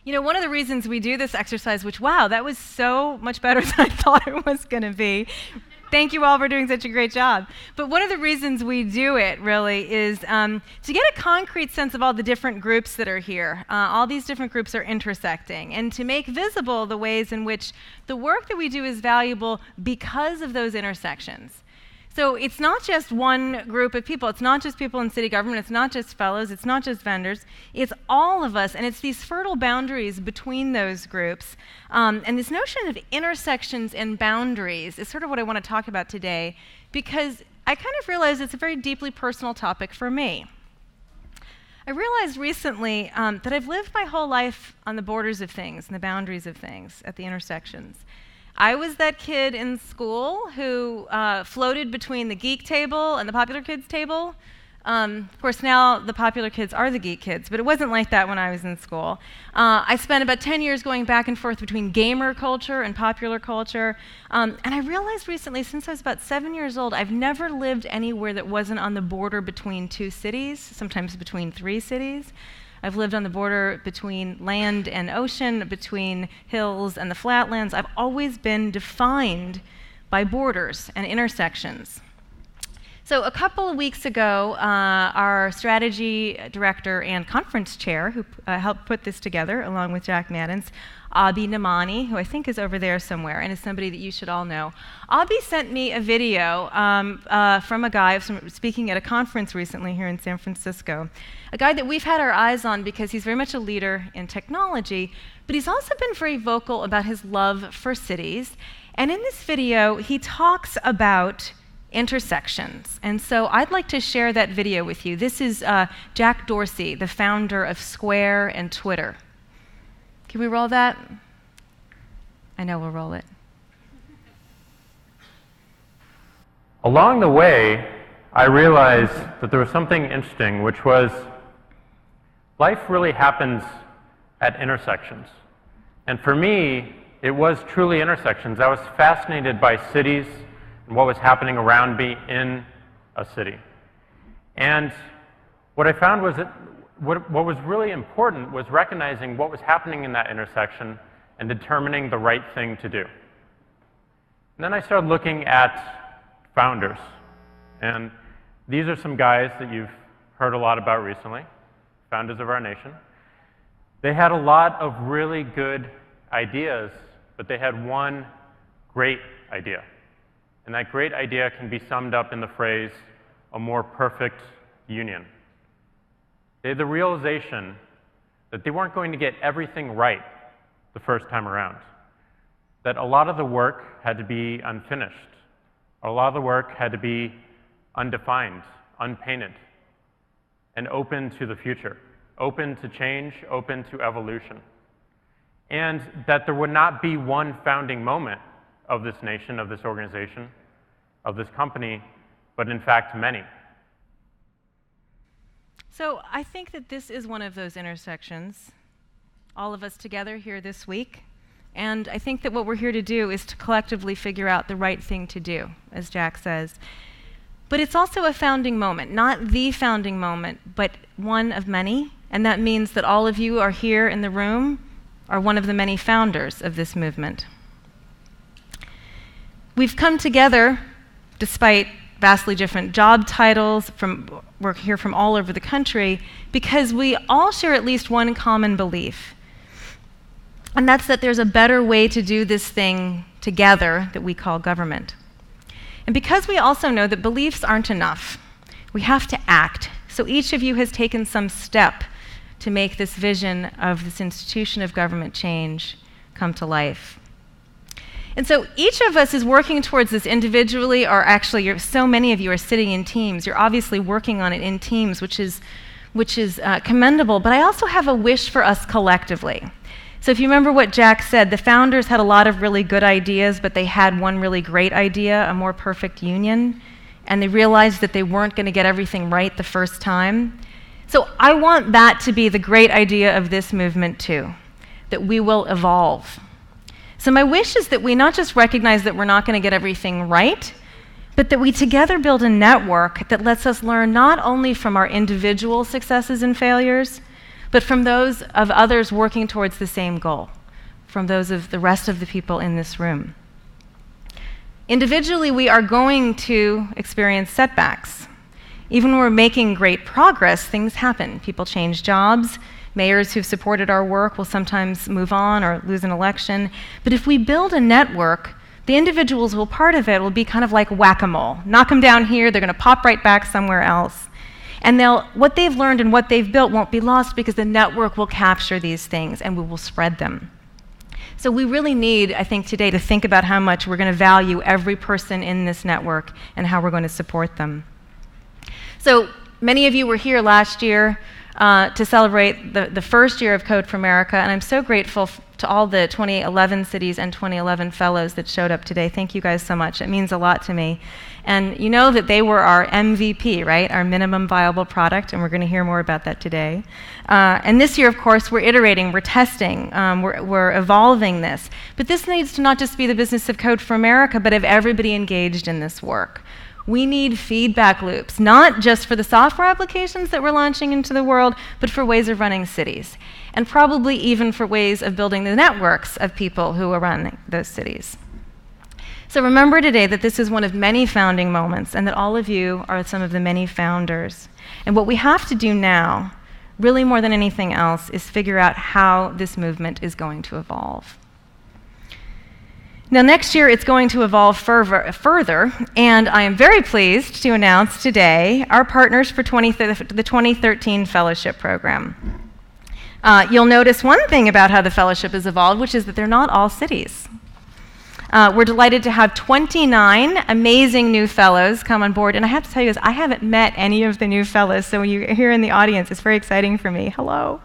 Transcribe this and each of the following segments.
You know, one of the reasons we do this exercise, which, wow, that was so much better than I thought it was going to be. Thank you all for doing such a great job. But one of the reasons we do it, really, is to get a concrete sense of all the different groups that are here. All these different groups are intersecting, and to make visible the ways in which the work that we do is valuable because of those intersections. So it's not just one group of people. It's not just people in city government. It's not just fellows. It's not just vendors. It's all of us, and it's these fertile boundaries between those groups. And this notion of intersections and boundaries is sort of what I want to talk about today, because I kind of realize it's a very deeply personal topic for me. I realized recently that I've lived my whole life on the borders of things and the boundaries of things at the intersections. I was that kid in school who floated between the geek table and the popular kids table. Of course, now the popular kids are the geek kids, but it wasn't like that when I was in school. I spent about 10 years going back and forth between gamer culture and popular culture. And I realized recently, since I was about 7 years old, I've never lived anywhere that wasn't on the border between two cities, sometimes between three cities. I've lived on the border between land and ocean, between hills and the flatlands. I've always been defined by borders and intersections. So a couple of weeks ago, our strategy director and conference chair, who helped put this together along with Jack Madden's, Abhi Namani, who I think is over there somewhere and is somebody that you should all know. Abhi sent me a video from a guy speaking at a conference recently here in San Francisco, a guy that we've had our eyes on because he's very much a leader in technology, but he's also been very vocal about his love for cities. And in this video, he talks about intersections. And so I'd like to share that video with you. This is Jack Dorsey, the founder of Square and Twitter. Can we roll that? I know we'll roll it. Along the way, I realized that there was something interesting, which was life really happens at intersections. And for me, it was truly intersections. I was fascinated by cities and what was happening around me in a city. And what I found was that what was really important was recognizing what was happening in that intersection and determining the right thing to do. And then I started looking at founders. And these are some guys that you've heard a lot about recently, founders of our nation. They had a lot of really good ideas, but they had one great idea. And that great idea can be summed up in the phrase, a more perfect union. They had the realization that they weren't going to get everything right the first time around, that a lot of the work had to be unfinished, a lot of the work had to be undefined, unpainted, and open to the future, open to change, open to evolution. And that there would not be one founding moment of this nation, of this organization, of this company, but in fact many. So I think that this is one of those intersections, all of us together here this week. And I think that what we're here to do is to collectively figure out the right thing to do, as Jack says. But it's also a founding moment, not the founding moment, but one of many. And that means that all of you are here in the room are one of the many founders of this movement. We've come together despite vastly different job titles, we're here from all over the country, because we all share at least one common belief. And that's that there's a better way to do this thing together that we call government. And because we also know that beliefs aren't enough, we have to act. So each of you has taken some step to make this vision of this institution of government change come to life. And so each of us is working towards this individually, or actually so many of you are sitting in teams. You're obviously working on it in teams, which is commendable, but I also have a wish for us collectively. So if you remember what Jack said, the founders had a lot of really good ideas, but they had one really great idea, a more perfect union, and they realized that they weren't going to get everything right the first time. So I want that to be the great idea of this movement too, that we will evolve. So my wish is that we not just recognize that we're not going to get everything right, but that we together build a network that lets us learn not only from our individual successes and failures, but from those of others working towards the same goal, from those of the rest of the people in this room. Individually, we are going to experience setbacks. Even when we're making great progress, things happen. People change jobs. Mayors who've supported our work will sometimes move on or lose an election. But if we build a network, the individuals who will part of it will be kind of like whack-a-mole. Knock them down here, they're going to pop right back somewhere else. And what they've learned and what they've built won't be lost because the network will capture these things and we will spread them. So we really need, I think, today to think about how much we're going to value every person in this network and how we're going to support them. So many of you were here last year to celebrate the first year of Code for America, and I'm so grateful to all the 2011 cities and 2011 fellows that showed up today. Thank you guys so much. It means a lot to me. And you know that they were our MVP, right? Our minimum viable product, and we're going to hear more about that today. And this year, of course, we're iterating, we're testing, we're evolving this. But this needs to not just be the business of Code for America, but of everybody engaged in this work. We need feedback loops, not just for the software applications that we're launching into the world, but for ways of running cities, and probably even for ways of building the networks of people who are running those cities. So remember today that this is one of many founding moments, and that all of you are some of the many founders. And what we have to do now, really more than anything else, is figure out how this movement is going to evolve. Now, next year, it's going to evolve further, and I am very pleased to announce today our partners for the 2013 Fellowship Program. You'll notice one thing about how the fellowship has evolved, which is that they're not all cities. We're delighted to have 29 amazing new fellows come on board, and I have to tell you this, I haven't met any of the new fellows, so when you're here in the audience, it's very exciting for me. Hello.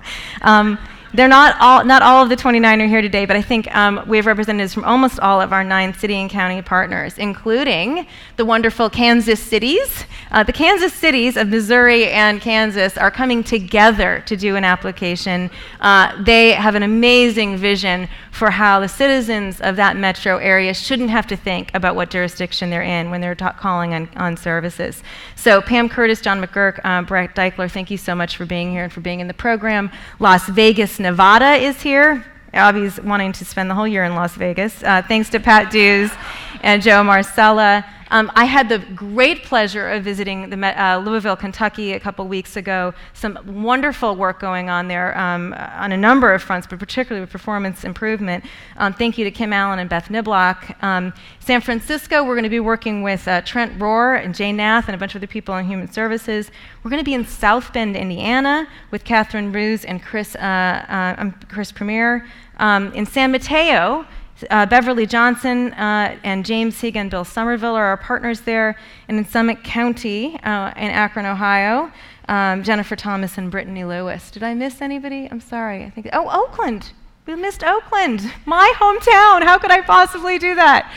They're not all of the 29 are here today, but I think we have representatives from almost all of our 9 city and county partners, including the wonderful Kansas cities. The Kansas cities of Missouri and Kansas are coming together to do an application. They have an amazing vision for how the citizens of that metro area shouldn't have to think about what jurisdiction they're in when they're calling on services. So Pam Curtis, John McGurk, Brett Deichler, thank you so much for being here and for being in the program. Las Vegas, Nevada is here. Abby's wanting to spend the whole year in Las Vegas. Thanks to Pat Dews and Joe Marcella. I had the great pleasure of visiting Louisville, Kentucky a couple weeks ago. Some wonderful work going on there on a number of fronts, but particularly with performance improvement. Thank you to Kim Allen and Beth Niblock. San Francisco, we're going to be working with Trent Rohr and Jay Nath and a bunch of other people in human services. We're going to be in South Bend, Indiana with Catherine Ruse and Chris Premier. In San Mateo, Beverly Johnson and James Higa and Bill Somerville are our partners there. And in Summit County in Akron, Ohio, Jennifer Thomas and Brittany Lewis. Did I miss anybody? I'm sorry. Oakland. We missed Oakland, my hometown. How could I possibly do that?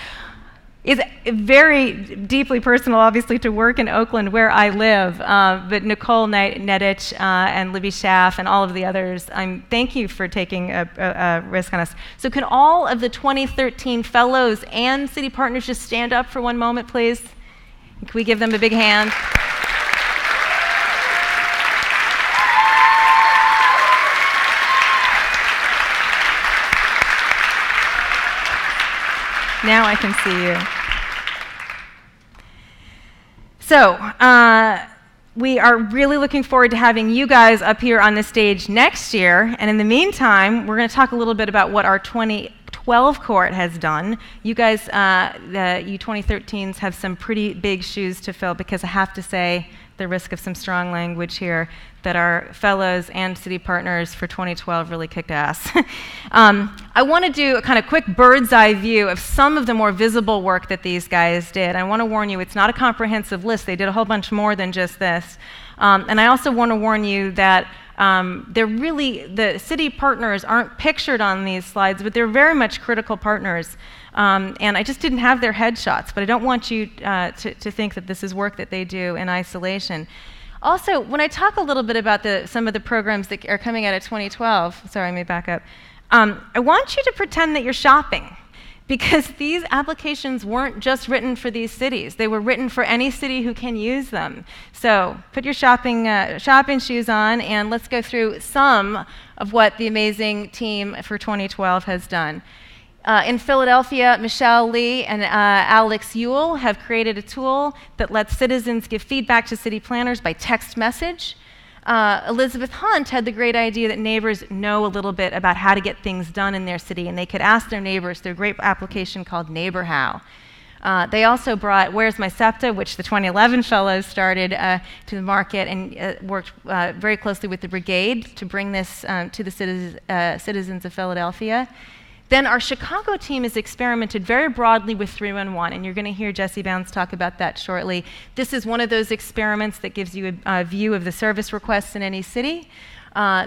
It's very deeply personal, obviously, to work in Oakland where I live, but Nicole Nedich and Libby Schaff and all of the others, thank you for taking a risk on us. So can all of the 2013 fellows and city partners just stand up for one moment, please? Can we give them a big hand? Now I can see you. So, we are really looking forward to having you guys up here on the stage next year. And in the meantime, we're going to talk a little bit about what our 2012 cohort has done. You guys, you 2013s, have some pretty big shoes to fill, because I have to say, the risk of some strong language here, that our fellows and city partners for 2012 really kicked ass. I want to do a kind of quick bird's eye view of some of the more visible work that these guys did. I want to warn you, it's not a comprehensive list. They did a whole bunch more than just this. And I also want to warn you that the city partners aren't pictured on these slides, but they're very much critical partners. And I just didn't have their headshots, but I don't want you to think that this is work that they do in isolation. Also, when I talk a little bit about some of the programs that are coming out of 2012, sorry, I may back up, I want you to pretend that you're shopping. because these applications weren't just written for these cities. They were written for any city who can use them. So put your shopping shoes on, and let's go through some of what the amazing team for 2012 has done. In Philadelphia, Michelle Lee and Alex Ewell have created a tool that lets citizens give feedback to city planners by text message. Elizabeth Hunt had the great idea that neighbors know a little bit about how to get things done in their city, and they could ask their neighbors through a great application called Neighbor How. They also brought Where's My SEPTA, which the 2011 fellows started to the market, and worked very closely with the brigade to bring this to the citizens of Philadelphia. Then our Chicago team has experimented very broadly with 311, and you're going to hear Jesse Bounds talk about that shortly. This is one of those experiments that gives you a view of the service requests in any city.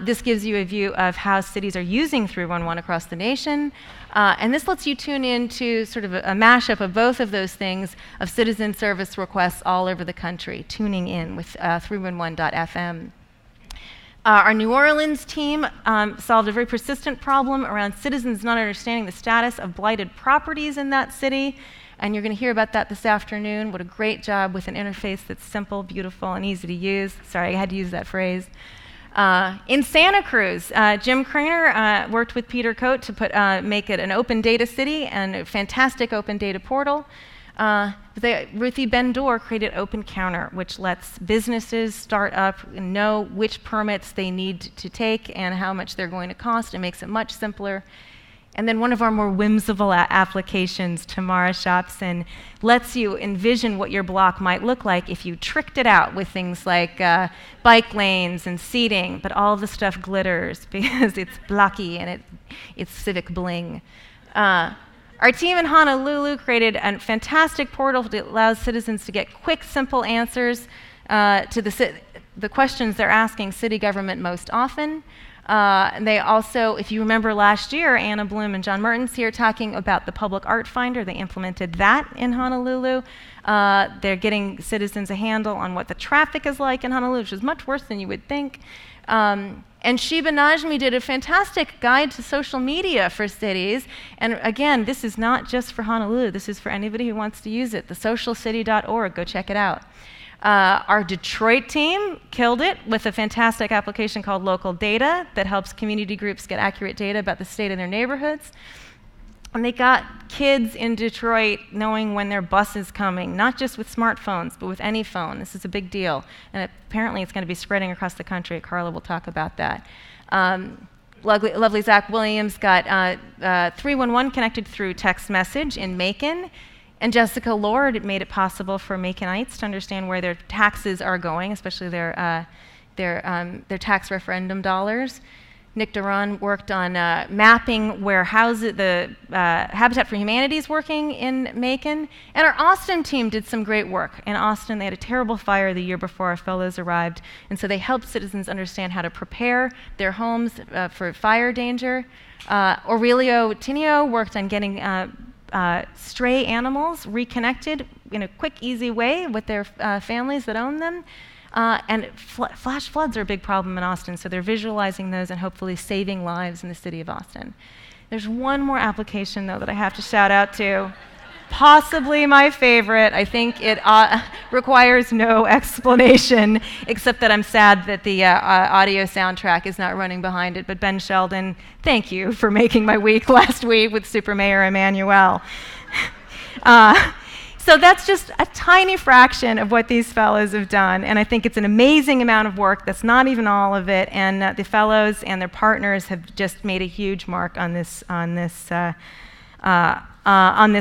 This gives you a view of how cities are using 311 across the nation. And this lets you tune in to sort of a mashup of both of those things of citizen service requests all over the country, tuning in with 311.fm. Our New Orleans team solved a very persistent problem around citizens not understanding the status of blighted properties in that city. And you're going to hear about that this afternoon. What a great job with an interface that's simple, beautiful, and easy to use. Sorry, I had to use that phrase. In Santa Cruz, Jim Craner worked with Peter Coate to make it an open data city and a fantastic open data portal. Ruthie Bendor created Open Counter, which lets businesses start up and know which permits they need to take and how much they're going to cost. It makes it much simpler. And then one of our more whimsical applications, Tamara Shopson, lets you envision what your block might look like if you tricked it out with things like bike lanes and seating, but all the stuff glitters because it's blocky and it's civic bling. Our team in Honolulu created a fantastic portal that allows citizens to get quick, simple answers to the questions they're asking city government most often. And they also, if you remember last year, Anna Bloom and John Mertens here talking about the Public Art Finder. They implemented that in Honolulu. They're getting citizens a handle on what the traffic is like in Honolulu, which is much worse than you would think. And Shiba Najmi did a fantastic guide to social media for cities. And again, this is not just for Honolulu. This is for anybody who wants to use it. thesocialcity.org, go check it out. Our Detroit team killed it with a fantastic application called Local Data that helps community groups get accurate data about the state of their neighborhoods. And they got kids in Detroit knowing when their bus is coming, not just with smartphones, but with any phone. This is a big deal. And apparently it's going to be spreading across the country. Carla will talk about that. Lovely Zach Williams got 311 connected through text message in Macon. And Jessica Lord made it possible for Maconites to understand where their taxes are going, especially their tax referendum dollars. Nick Duran worked on mapping where the Habitat for Humanity is working in Macon. And our Austin team did some great work. In Austin, they had a terrible fire the year before our fellows arrived. And so they helped citizens understand how to prepare their homes for fire danger. Aurelio Tinio worked on getting stray animals reconnected in a quick, easy way with their families that own them. And flash floods are a big problem in Austin, so they're visualizing those and hopefully saving lives in the city of Austin. There's one more application, though, that I have to shout out to. Possibly my favorite. I think it requires no explanation, except that I'm sad that the audio soundtrack is not running behind it. But Ben Sheldon, thank you for making my week last week with Super Mayor Emmanuel. So that's just a tiny fraction of what these fellows have done, and I think it's an amazing amount of work. That's not even all of it, and the fellows and their partners have just made a huge mark on this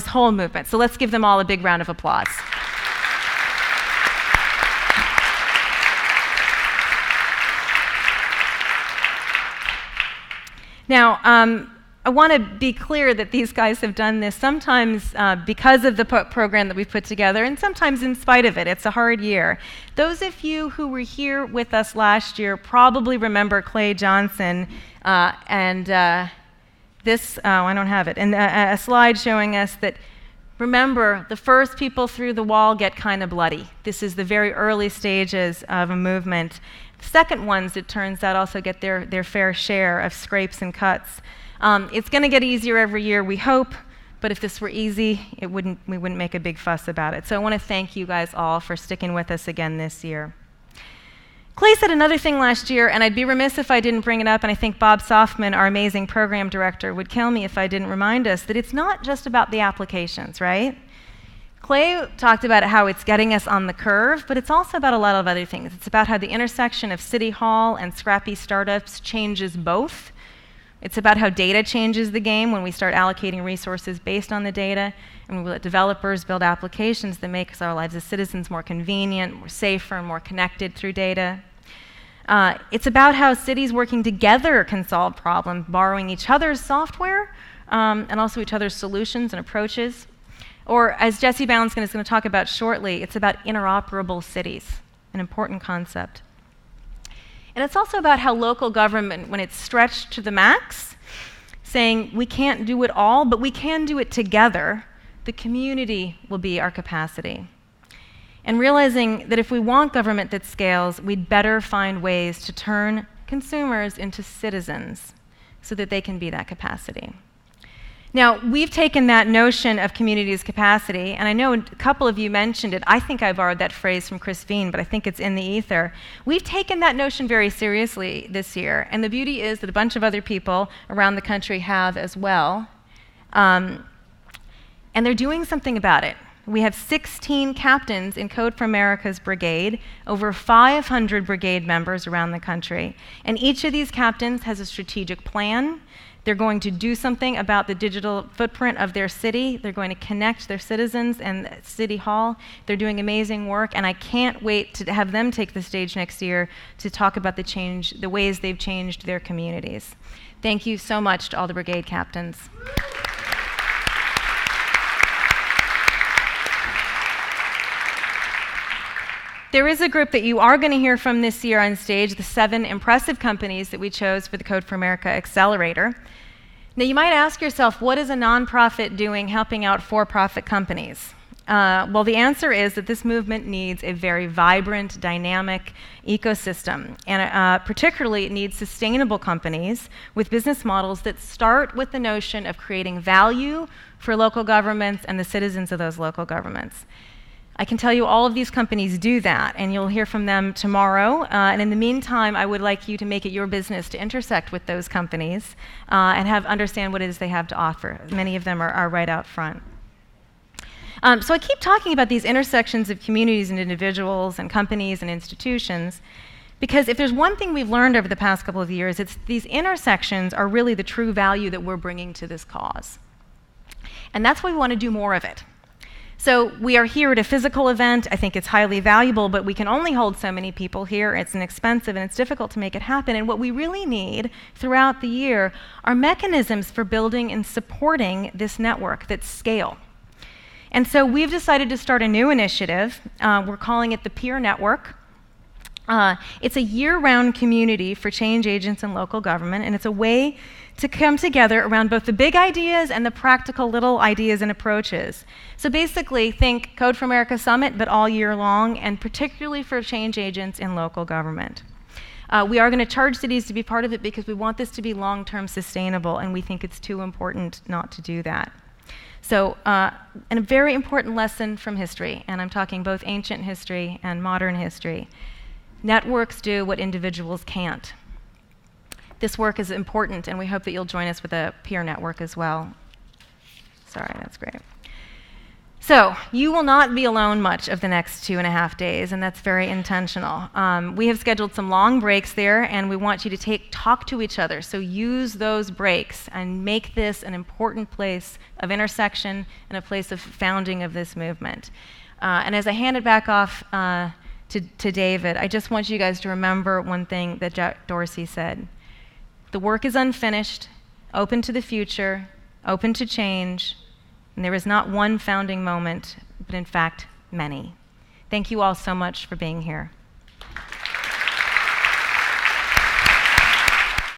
whole movement. So let's give them all a big round of applause. Now, I want to be clear that these guys have done this sometimes because of the program that we've put together, and sometimes in spite of it. It's a hard year. Those of you who were here with us last year probably remember Clay Johnson and this, I don't have it, and a slide showing us that, remember, the first people through the wall get kind of bloody. This is the very early stages of a movement. The second ones, it turns out, also get their fair share of scrapes and cuts. It's going to get easier every year, we hope, but if this were easy, we wouldn't make a big fuss about it. So I want to thank you guys all for sticking with us again this year. Clay said another thing last year, and I'd be remiss if I didn't bring it up, and I think Bob Softman, our amazing program director, would kill me if I didn't remind us that it's not just about the applications, right? Clay talked about how it's getting us on the curve, but it's also about a lot of other things. It's about how the intersection of City Hall and scrappy startups changes both. It's about how data changes the game when we start allocating resources based on the data, and we let developers build applications that make our lives as citizens more convenient, more safer, and more connected through data. It's about how cities working together can solve problems, borrowing each other's software and also each other's solutions and approaches. Or, as Jesse Bounskin is going to talk about shortly, it's about interoperable cities, an important concept. And it's also about how local government, when it's stretched to the max, saying we can't do it all, but we can do it together, the community will be our capacity. And realizing that if we want government that scales, we'd better find ways to turn consumers into citizens so that they can be that capacity. Now, we've taken that notion of community as capacity, and I know a couple of you mentioned it. I think I borrowed that phrase from Chris Veen, but I think it's in the ether. We've taken that notion very seriously this year, and the beauty is that a bunch of other people around the country have as well, and they're doing something about it. We have 16 captains in Code for America's brigade, over 500 brigade members around the country, and each of these captains has a strategic plan. They're going to do something about the digital footprint of their city. They're going to connect their citizens and City Hall. They're doing amazing work, and I can't wait to have them take the stage next year to talk about the ways they've changed their communities. Thank you so much to all the brigade captains. There is a group that you are going to hear from this year on stage, the 7 impressive companies that we chose for the Code for America Accelerator. Now, you might ask yourself, what is a nonprofit doing helping out for-profit companies? Well, the answer is that this movement needs a very vibrant, dynamic ecosystem, and particularly it needs sustainable companies with business models that start with the notion of creating value for local governments and the citizens of those local governments. I can tell you all of these companies do that, and you'll hear from them tomorrow. And in the meantime, I would like you to make it your business to intersect with those companies and understand what it is they have to offer. Many of them are right out front. So I keep talking about these intersections of communities and individuals and companies and institutions, because if there's one thing we've learned over the past couple of years, it's these intersections are really the true value that we're bringing to this cause. And that's why we want to do more of it. So we are here at a physical event. I think it's highly valuable, but we can only hold so many people here. It's inexpensive and it's difficult to make it happen. And what we really need throughout the year are mechanisms for building and supporting this network that scale. And so we've decided to start a new initiative. We're calling it the Peer Network. It's a year-round community for change agents in local government, and it's a way to come together around both the big ideas and the practical little ideas and approaches. So basically, think Code for America Summit, but all year long, and particularly for change agents in local government. We are going to charge cities to be part of it because we want this to be long-term sustainable, and we think it's too important not to do that. So, and a very important lesson from history, and I'm talking both ancient history and modern history. Networks do what individuals can't. This work is important, and we hope that you'll join us with a peer network as well. Sorry, that's great. So, you will not be alone much of the next 2.5 days, and that's very intentional. We have scheduled some long breaks there, and we want you to talk to each other. So use those breaks and make this an important place of intersection and a place of founding of this movement. And as I hand it back off to David, I just want you guys to remember one thing that Jack Dorsey said. The work is unfinished, open to the future, open to change, and there is not one founding moment, but in fact, many. Thank you all so much for being here.